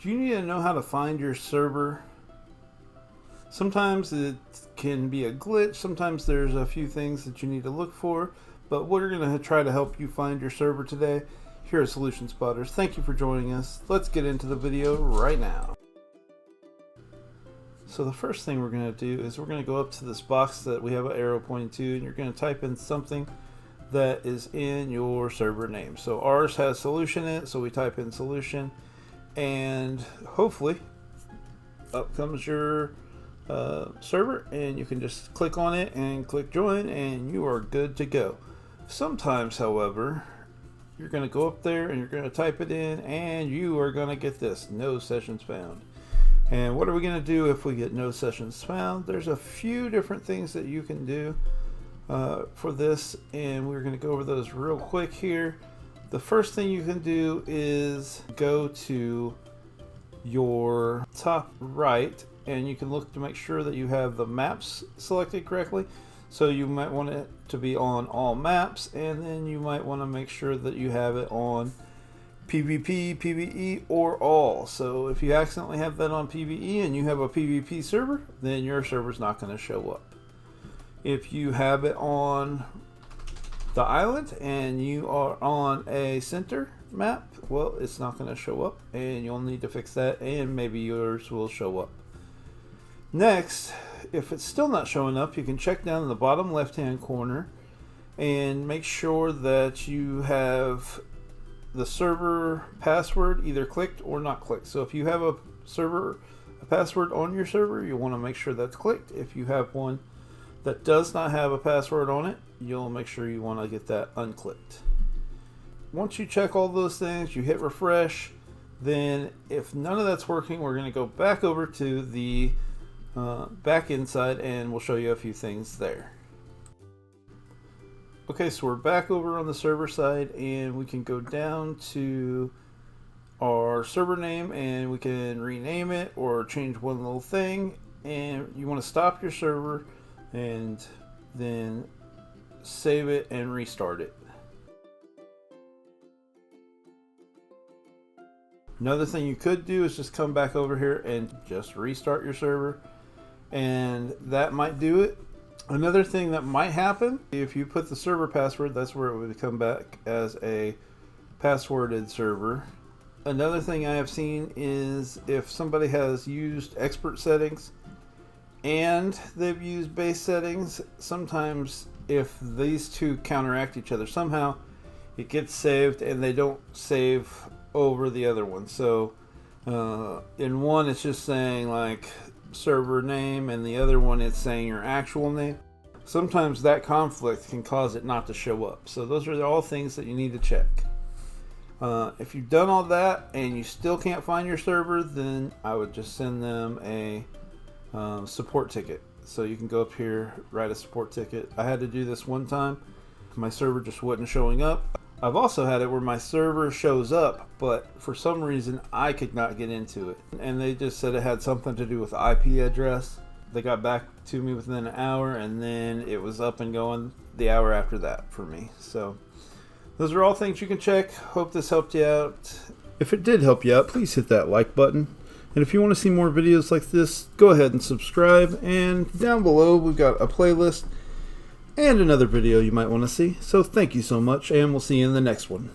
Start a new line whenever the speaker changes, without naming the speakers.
Do you need to know how to find your server? Sometimes it can be a glitch, sometimes there's a few things that you need to look for, but we're going to try to help you find your server today here at Solution Spotters. Thank you for joining us. Let's get into the video right now. So the first thing we're going to do is we're going to go up to this box that we have an arrow pointing to, and you're going to type in something that is in your server name. So ours has solution in it, so we type in solution, and hopefully up comes your server, and you can just click on it and click join, and you are good to go. Sometimes, however, you're going to go up there and you're going to type it in, and you are going to get this: no sessions found. And what are we going to do if we get no sessions found? There's a few different things that you can do for this, and we're going to go over those real quick here. The first thing you can do is go to your top right, and you can look to make sure that you have the maps selected correctly. So you might want it to be on all maps, and then you might want to make sure that you have it on PvP, PvE, or all. So if you accidentally have that on PvE and you have a PvP server, then your server's not going to show up. If you have it on the island and you are on a center map, well, it's not going to show up, and you'll need to fix that, and maybe yours will show up. Next, if it's still not showing up, you can check down in the bottom left hand corner and make sure that you have the server password either clicked or not clicked. So if you have a password on your server, you want to make sure that's clicked. If you have one that does not have a password on it, you'll make sure you want to get that unclicked. Once you check all those things, you hit refresh. Then if none of that's working, we're going to go back over to the back inside, and we'll show you a few things there. Okay, so we're back over on the server side, and we can go down to our server name, and we can rename it or change one little thing. And you want to stop your server and then save it and restart it. Another thing you could do is just come back over here and just restart your server, and that might do it. Another thing that might happen, if you put the server password, that's where it would come back as a passworded server. Another thing I have seen is if somebody has used expert settings and they've used base settings, sometimes if these two counteract each other, somehow it gets saved and they don't save over the other one. So in one it's just saying like server name, and the other one it's saying your actual name. Sometimes that conflict can cause it not to show up. So those are all things that you need to check. If you've done all that and you still can't find your server, then I would just send them a support ticket. So you can go up here, write a support ticket. I had to do this one time. My server just wasn't showing up. I've also had it where my server shows up, but for some reason I could not get into it. And they just said it had something to do with the IP address. They got back to me within an hour, and then it was up and going the hour after that for me. So those are all things you can check. Hope this helped you out. If it did help you out, please hit that like button. And if you want to see more videos like this, go ahead and subscribe. And down below we've got a playlist and another video you might want to see. So thank you so much, and we'll see you in the next one.